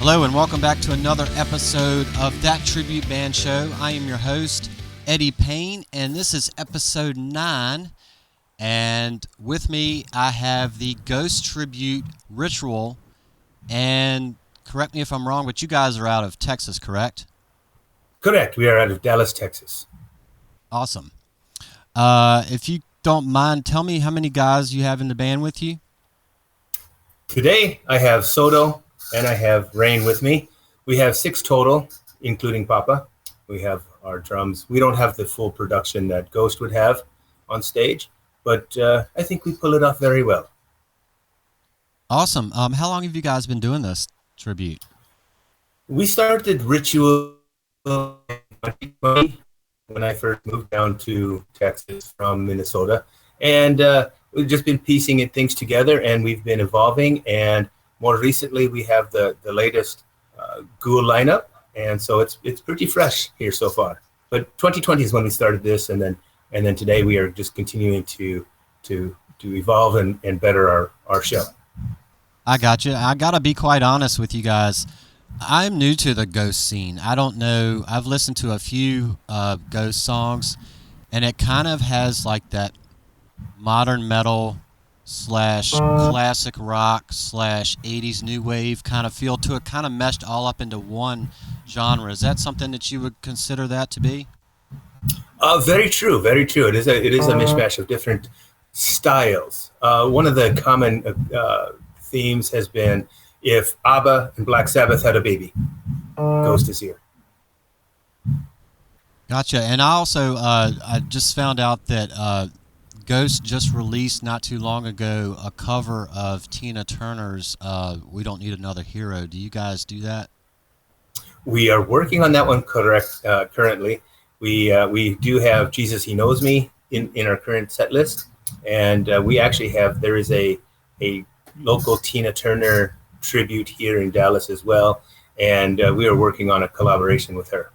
Hello and welcome back to another episode of That Tribute Band Show. I am your host, Eddie Payne, and this is episode 9. And with me, I have the Ghost Tribute Ritual. And correct me if I'm wrong, but you guys are out of Texas, correct? Correct. We are out of Dallas, Texas. Awesome. If you don't mind, tell me how many guys you have in the band with you. Today, I have Soto and I have Rain with me. We have 6 total, including Papa. We have our drums. We don't have the full production that Ghost would have on stage, but I think we pull it off very well. Awesome. How long have you guys been doing this tribute? We started Ritual in 2020 when I first moved down to Texas from Minnesota, and we've just been piecing things together, and we've been evolving. And more recently, we have the latest Ghoul lineup, and so it's pretty fresh here so far. But 2020 is when we started this, and then today we are just continuing to evolve and better our show. I got you. I got to be quite honest with you guys. I'm new to the Ghost scene. I don't know. I've listened to a few Ghost songs, and it kind of has like that modern metal / classic rock / 80s new wave kind of feel to it, kind of meshed all up into one genre. Is that something that you would consider that to be? Very true, very true. It is a mishmash of different styles. One of the common themes has been, if ABBA and Black Sabbath had a baby, Ghost is here. Gotcha. And I also I just found out that Ghost just released not too long ago a cover of Tina Turner's "We Don't Need Another Hero." Do you guys do that? We are working on that one currently. We do have "Jesus He Knows Me" in our current set list, and we actually there is a local Tina Turner tribute here in Dallas as well, and we are working on a collaboration with her.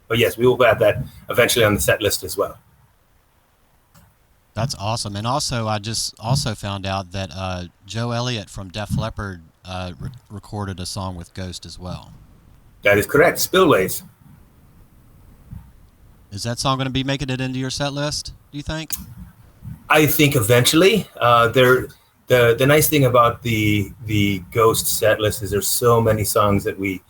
But yes, we will add that eventually on the set list as well. That's awesome. And also, I just also found out that Joe Elliott from Def Leppard recorded a song with Ghost as well. That is correct. Spillways. Is that song going to be making it into your set list, do you think? I think eventually. The nice thing about the Ghost set list is there's so many songs that we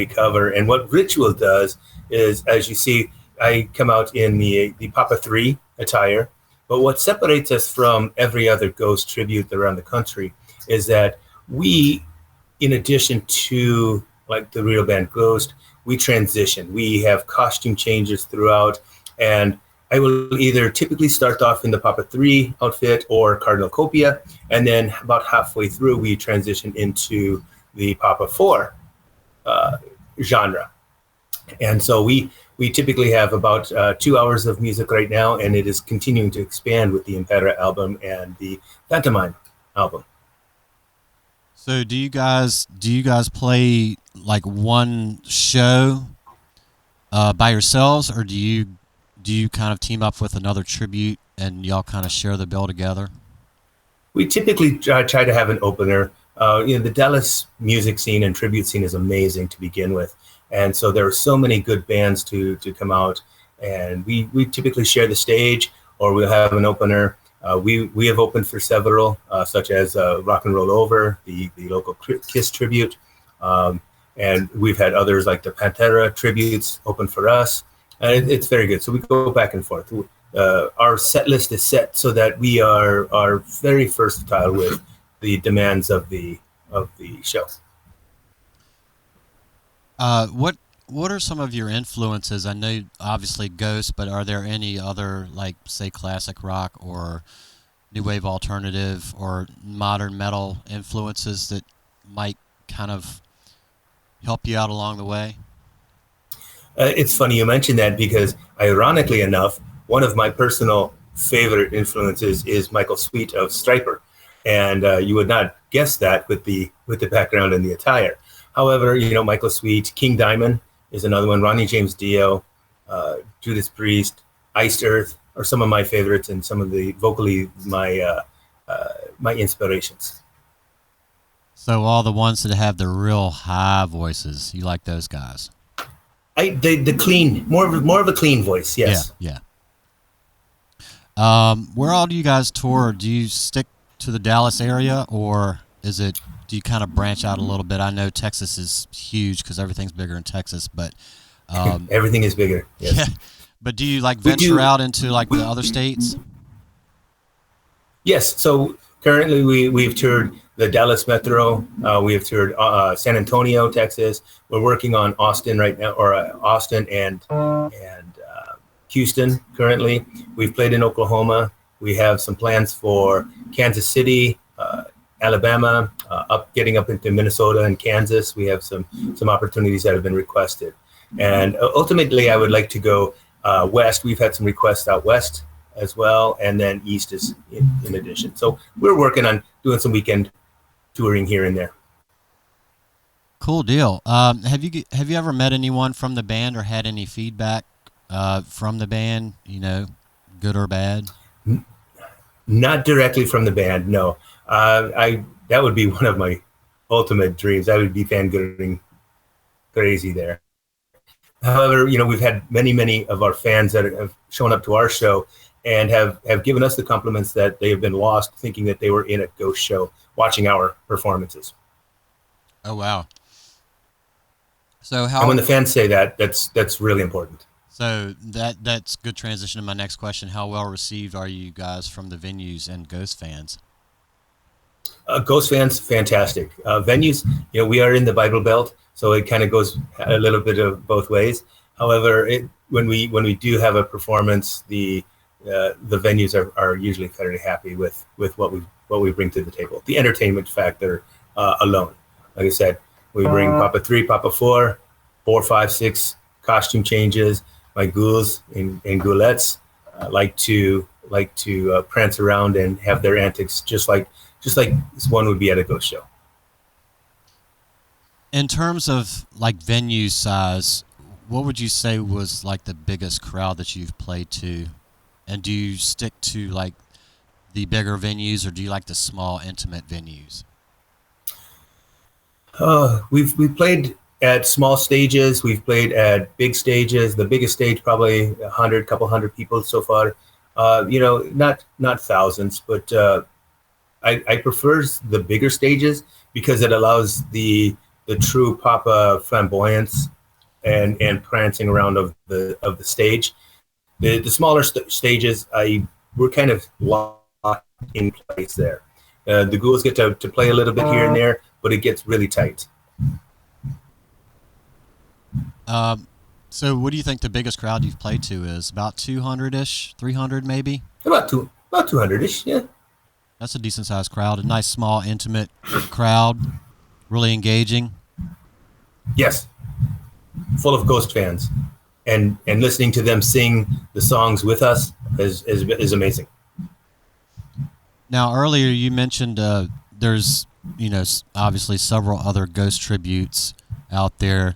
cover. And what Ritual does is, as you see, I come out in the Papa 3 attire. But what separates us from every other Ghost tribute around the country is that we, in addition to like the real band Ghost, we transition. We have costume changes throughout, and I will either typically start off in the Papa 3 outfit or Cardinal Copia, and then about halfway through we transition into the Papa 4 genre. And so we typically have about 2 hours of music right now, and it is continuing to expand with the Impera album and the Pantomime album. So do you guys play like one show by yourselves, or do you kind of team up with another tribute and y'all kind of share the bill together? We typically try to have an opener. The Dallas music scene and tribute scene is amazing to begin with. And so there are so many good bands to come out, and we typically share the stage, or we'll have an opener. We have opened for several, such as Rock and Roll Over, the local Kiss tribute, and we've had others like the Pantera tributes open for us, and it's very good. So we go back and forth. Our set list is set so that we are very versatile with the demands of the show. What are some of your influences? I know obviously Ghost, but are there any other, like say classic rock or new wave alternative or modern metal influences that might kind of help you out along the way? It's funny you mentioned that, because ironically enough, one of my personal favorite influences is Michael Sweet of Stryper, and you would not guess that with the background and the attire. However, Michael Sweet, King Diamond is another one. Ronnie James Dio, Judas Priest, Iced Earth are some of my favorites, and some of the vocally my inspirations. So all the ones that have the real high voices, you like those guys? The clean, more of a clean voice. Yeah, Yes. yeah. Where all do you guys tour? Do you stick to the Dallas area, or do you kind of branch out a little bit? I know Texas is huge because everything's bigger in Texas, but Everything is bigger. yeah. Yes. But do you like We venture do. out into like the other states? Yes. So currently we've toured the Dallas Metro. We have toured San Antonio, Texas. We're working on Austin right now, or Austin and Houston currently. We've played in Oklahoma. We have some plans for Kansas City, Alabama, getting up into Minnesota and Kansas. We have some opportunities that have been requested, and ultimately, I would like to go west. We've had some requests out west as well, and then east is in addition. So we're working on doing some weekend touring here and there. Cool deal. Have you ever met anyone from the band or had any feedback from the band? You know, good or bad? Not directly from the band, no. I That would be one of my ultimate dreams. I would be fangirling crazy there. However, we've had many of our fans that have shown up to our show and have given us the compliments that they have been lost thinking that they were in a ghost show watching our performances. Oh wow. And when the fans say that, that's really important. So that's good transition to my next question. How well received are you guys from the venues and Ghost fans? Ghost fans, fantastic. Venues, we are in the Bible Belt, so it kind of goes a little bit of both ways. However, when we do have a performance, the venues are usually fairly happy with what we bring to the table. The entertainment factor alone, like I said, we bring Papa 3, Papa 4, 4, 5, 6 costume changes. My ghouls and ghoulettes like to prance around and have their antics just like one would be at a ghost show. In terms of like venue size, what would you say was like the biggest crowd that you've played to? And do you stick to like the bigger venues, or do you like the small, intimate venues? We've played at small stages. We've played at big stages. The biggest stage probably 100, couple hundred people so far. Not thousands, but I prefer the bigger stages because it allows the true Papa flamboyance and prancing around of the stage. The smaller stages, we're kind of locked in place there. The ghouls get to play a little bit here and there, but it gets really tight. So what do you think the biggest crowd you've played to is? About 200-ish, 300 maybe? About 200-ish, yeah. That's a decent sized crowd. A nice, small, intimate crowd. Really engaging. Yes. Full of Ghost fans. And listening to them sing the songs with us is amazing. Now, earlier you mentioned there's, obviously several other Ghost tributes out there.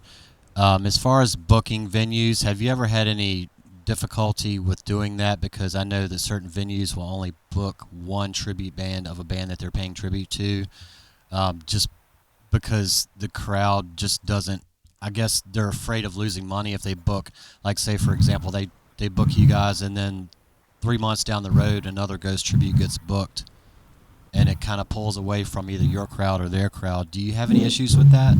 As far as booking venues, have you ever had any difficulty with doing that? Because I know that certain venues will only book one tribute band of a band that they're paying tribute to, just because the crowd just doesn't. I guess they're afraid of losing money if they book, like say for example, they book you guys and then 3 months down the road another Ghost tribute gets booked, and it kind of pulls away from either your crowd or their crowd. Do you have any issues with that?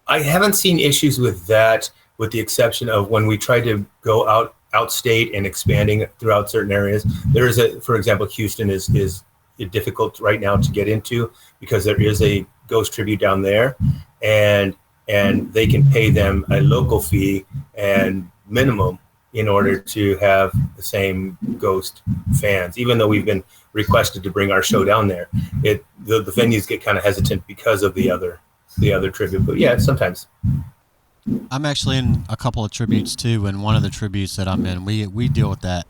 I haven't seen issues with that, with the exception of when we try to go outstate and expanding throughout certain areas. There is for example, Houston is difficult right now to get into because there is a Ghost tribute down there, and they can pay them a local fee and minimum in order to have the same Ghost fans. Even though we've been requested to bring our show down there, the venues get kind of hesitant because of the other tribute. But yeah, sometimes. I'm actually in a couple of tributes too, and one of the tributes that I'm in, we deal with that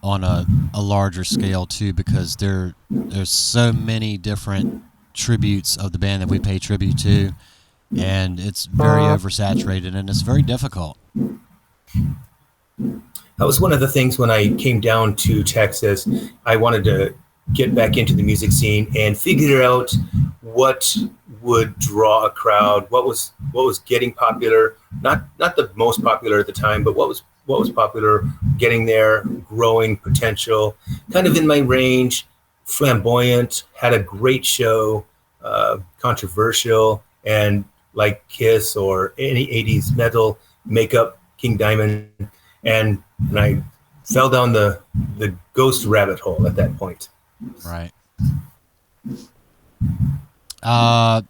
on a larger scale too, because there's so many different tributes of the band that we pay tribute to, and it's very oversaturated and it's very difficult. That was one of the things when I came down to Texas. I wanted to get back into the music scene and figure out what would draw a crowd, what was getting popular, not the most popular at the time, but what was popular, getting there, growing potential, kind of in my range, flamboyant, had a great show, controversial, and like Kiss or any 80s metal, Makeup, King Diamond, and I fell down the ghost rabbit hole at that point. Right. Uh,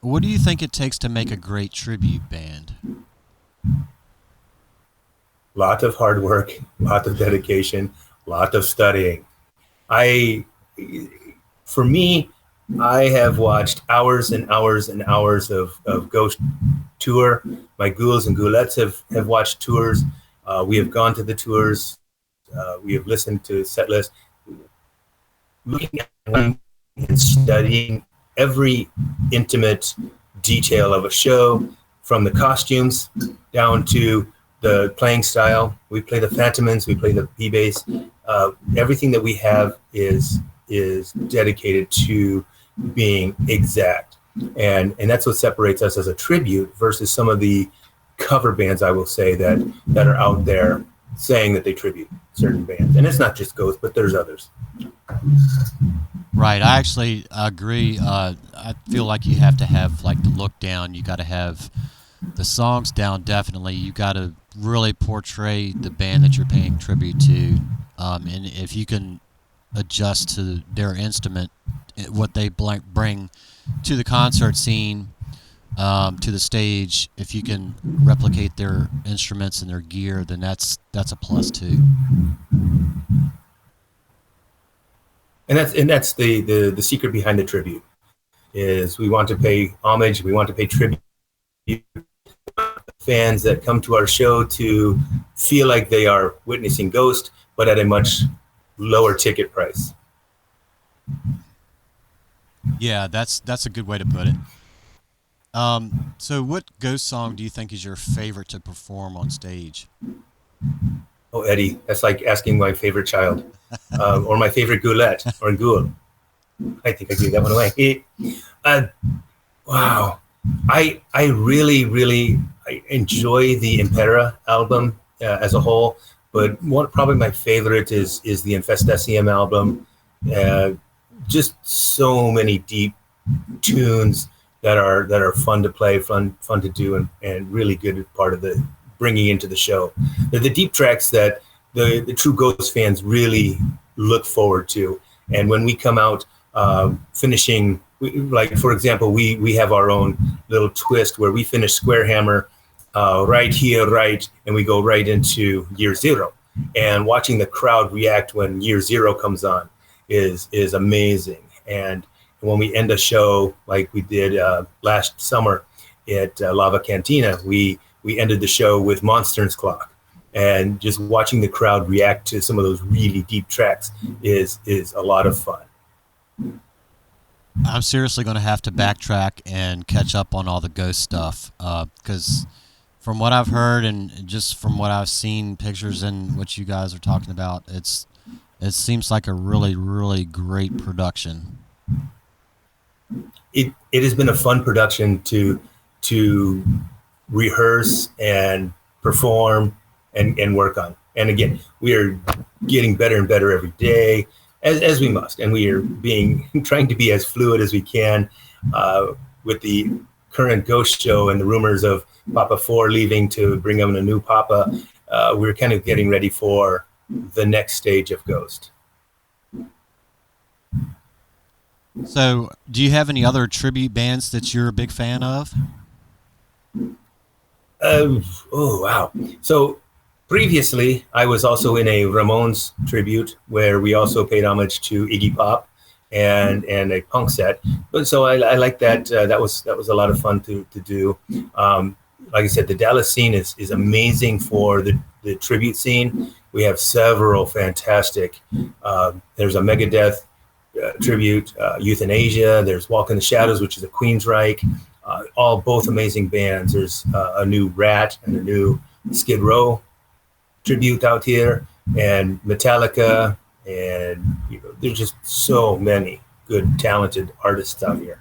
what do you think it takes to make a great tribute band? Lot of hard work, lot of dedication, lot of studying. I, for me, I have watched hours and hours and hours of Ghost tour. My ghouls and ghoulettes have watched tours. We have gone to the tours. We have listened to set lists, looking at and studying every intimate detail of a show, from the costumes down to the playing style. We play the Phantomans, we play the B bass. Everything that we have is dedicated to being exact, and that's what separates us as a tribute versus some of the cover bands, I will say, that are out there saying that they tribute certain bands. And it's not just Ghost, but there's others. Right. I actually agree. I feel like you have to have like the look down. You got to have the songs down. Definitely, you got to really portray the band that you're paying tribute to, and if you can adjust to their instrument, what they bring to the concert scene, to the stage. If you can replicate their instruments and their gear, then that's a plus too. And that's the secret behind the tribute, is we want to pay homage, we want to pay tribute to fans that come to our show to feel like they are witnessing Ghost, but at a much lower ticket price. Yeah, that's a good way to put it. So what Ghost song do you think is your favorite to perform on stage? Oh, Eddie, that's like asking my favorite child, or my favorite goulette or ghoul. I think I gave that one away. Wow, I really I enjoy the Impera album as a whole, but probably my favorite is the Infestasium album. Just so many deep tunes that are fun to play, fun to do, and really good part of the bringing into the show. They're the deep tracks that the true Ghost fans really look forward to. And when we come out finishing, like for example, we have our own little twist where we finish Square Hammer right here, right, and we go right into Year Zero. And watching the crowd react when Year Zero comes on is amazing. And when we end a show like we did last summer at Lava Cantina, we ended the show with Monsters Clock, and just watching the crowd react to some of those really deep tracks is a lot of fun. I'm seriously going to have to backtrack and catch up on all the Ghost stuff, because from what I've heard and just from what I've seen pictures and what you guys are talking about, it seems like a really great production. It has been a fun production to rehearse and perform and work on. And again, we are getting better and better every day, as we must. And we are trying to be as fluid as we can with the current Ghost show and the rumors of Papa 4 leaving to bring on a new Papa. We're kind of getting ready for the next stage of Ghost. So, do you have any other tribute bands that you're a big fan of? Oh, wow. So previously, I was also in a Ramones tribute where we also paid homage to Iggy Pop and a punk set. But so I like that. That was a lot of fun to do. Like I said, the Dallas scene is amazing for the tribute scene. We have several fantastic. There's a Megadeth tribute, Euthanasia. There's Walk in the Shadows, which is a Queensryche. Both amazing bands. There's a new Rat and a new Skid Row tribute out here, and Metallica and there's just so many good, talented artists out here.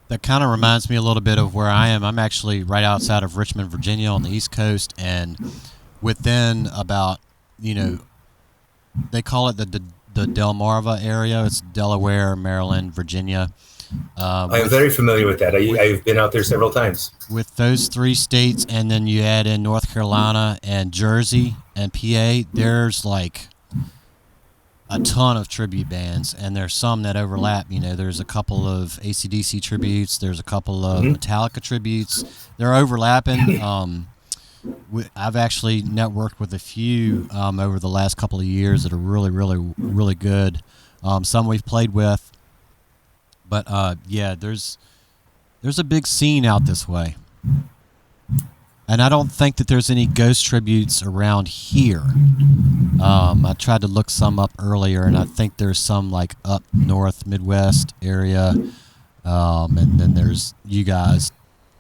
That kind of reminds me a little bit of where I am. I'm actually right outside of Richmond, Virginia, on the East Coast, and within about, they call it the Delmarva area. It's Delaware, Maryland, Virginia. I'm very familiar with that. I've been out there several times. With those 3 states, and then you add in North Carolina and Jersey and PA, there's like a ton of tribute bands, and there's some that overlap. There's a couple of AC/DC tributes. There's a couple of Metallica tributes. They're overlapping. I've actually networked with a few over the last couple of years that are really, really, really good. Some we've played with. But yeah, there's a big scene out this way, and I don't think that there's any ghost tributes around here. I tried to look some up earlier, and I think there's some like up north, Midwest area, and then there's you guys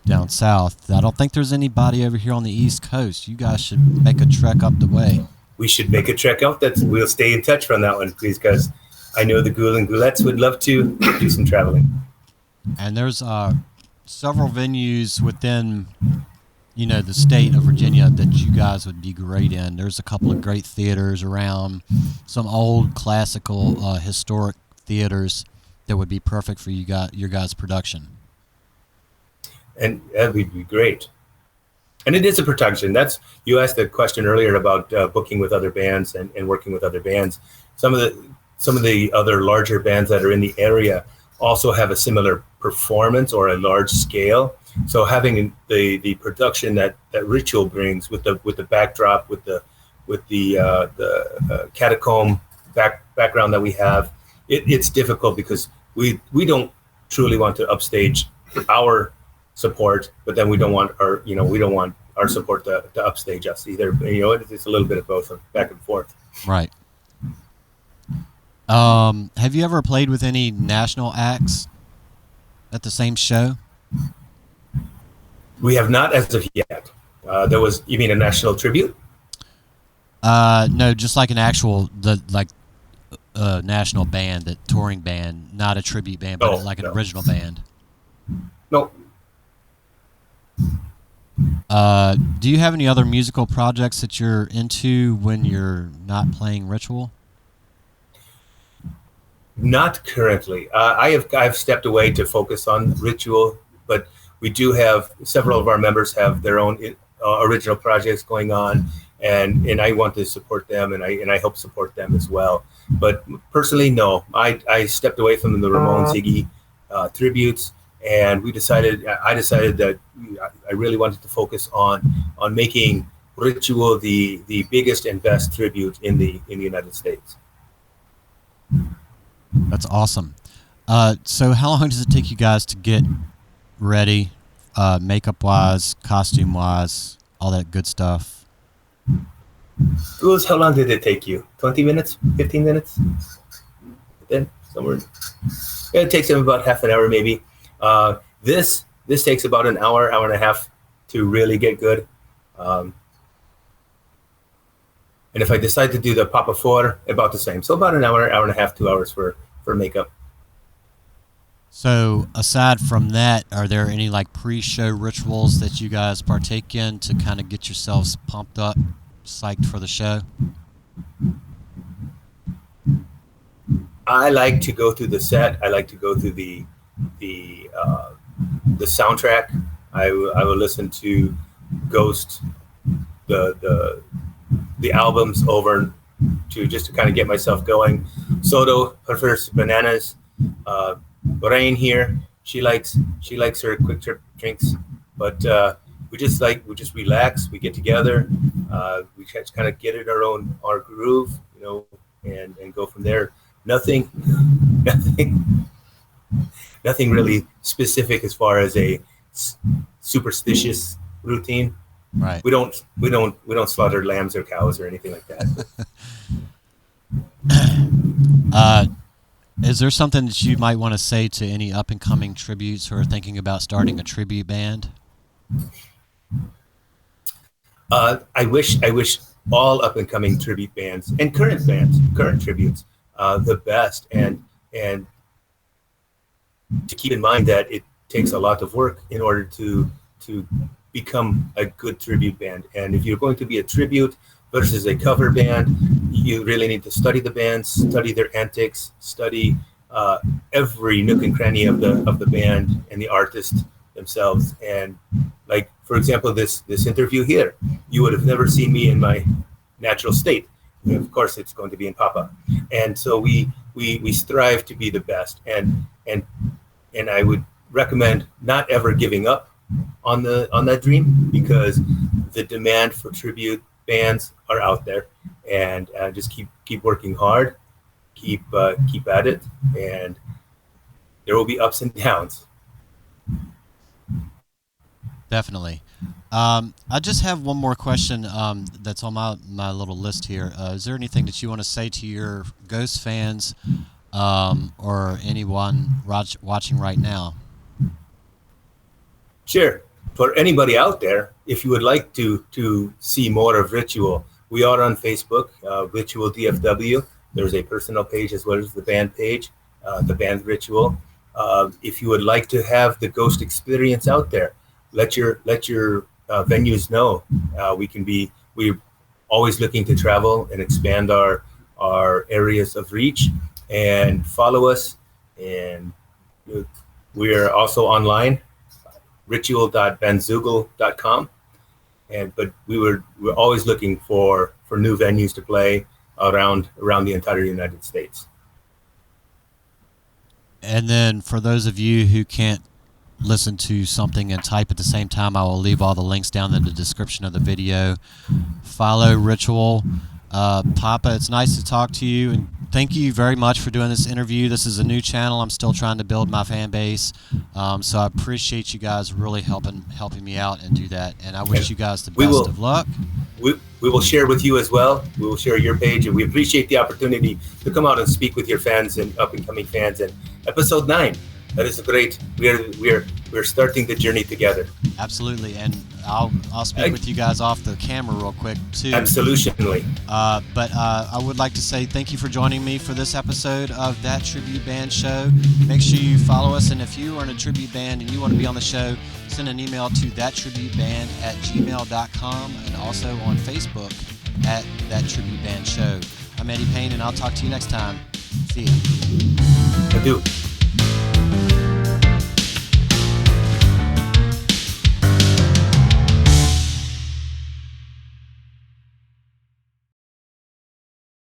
down south. I don't think there's anybody over here on the East Coast. You guys should make a trek up the way. We should make a trek out. We'll stay in touch on that one, please, because I know the Ghoul and Ghoulettes would love to do some traveling. And there's several venues within, the state of Virginia that you guys would be great in. There's a couple of great theaters around, some old classical historic theaters that would be perfect for your guys' production. And that would be great. And it is a production. You asked the question earlier about booking with other bands and working with other bands. Some of the other larger bands that are in the area also have a similar performance or a large scale. So having the production that Ritual brings with the backdrop, with the catacomb background that we have, it's difficult because we don't truly want to upstage our support, but then we don't want our support to upstage us either. It's a little bit of both, back and forth. Right. Have you ever played with any national acts at the same show? We have not as of yet. You mean a national tribute? No, just like an actual national band, the touring band, not a tribute band, but an original band. No. Do you have any other musical projects that you're into when you're not playing Ritual? Not currently. I've stepped away to focus on Ritual, but we do have several of our members have their own original projects going on, and I want to support them, and I help support them as well. But personally, no. I stepped away from the Ramones Ziggy tributes, and I decided that I really wanted to focus on making Ritual the biggest and best tribute in the United States. That's awesome. So how long does it take you guys to get ready, makeup-wise, costume-wise, all that good stuff? Ghouls, how long did it take you? 20 minutes? 15 minutes? Then somewhere. Yeah, it takes them about half an hour maybe. This takes about an hour and a half to really get good. And if I decide to do the Papa 4, about the same. So about an hour and a half, 2 hours for makeup. So aside from that, are there any pre-show rituals that you guys partake in to kind of get yourselves pumped up, psyched for the show? I like to go through the set. I like to go through the soundtrack. I will listen to Ghost, the albums over to kind of get myself going. Soto prefers bananas. Lorraine here, she likes her quick trip drinks, but we just relax. We get together. We just kind of get in our groove, and go from there. Nothing really specific as far as a superstitious routine. Right. We don't slaughter lambs or cows or anything like that. Is there something that you might want to say to any up and coming tributes who are thinking about starting a tribute band? I wish all up and coming tribute bands and current tributes, the best. And to keep in mind that it takes a lot of work in order to become a good tribute band. And if you're going to be a tribute versus a cover band, you really need to study the bands, study their antics, study every nook and cranny of the band and the artist themselves. And like, for example, this interview here, you would have never seen me in my natural state. Of course, it's going to be in Papa. And so we strive to be the best. And I would recommend not ever giving up on that dream, because the demand for tribute bands are out there, and just keep working hard, keep at it, and there will be ups and downs. Definitely. I just have one more question that's on my little list here. Is there anything that you want to say to your Ghost fans or anyone watching right now? Sure. For anybody out there, if you would like to see more of Ritual, we are on Facebook, Ritual DFW. There's a personal page as well as the band page, the band Ritual. If you would like to have the Ghost experience out there, let your venues know. We're always looking to travel and expand our areas of reach, and follow us. And we are also online, ritual.bandzoogle.com. But we're always looking for new venues to play around the entire United States. And then for those of you who can't listen to something and type at the same time, I will leave all the links down in the description of the video. Follow Ritual. Papa, it's nice to talk to you, and thank you very much for doing this interview. This is a new channel. I'm still trying to build my fan base, so I appreciate you guys really helping me out and do that, and I wish you guys the best of luck. We will share with you as well. We will share your page, and we appreciate the opportunity to come out and speak with your fans and up-and-coming fans. And episode 9, that is great. We're starting the journey together. Absolutely, and I'll speak with you guys off the camera real quick too. Absolutely. But I would like to say thank you for joining me for this episode of That Tribute Band Show. Make sure you follow us, and if you are in a tribute band and you want to be on the show, send an email to thattributeband@gmail.com, and also on Facebook at That Tribute Band Show. I'm Eddie Payne, and I'll talk to you next time. See ya. I do.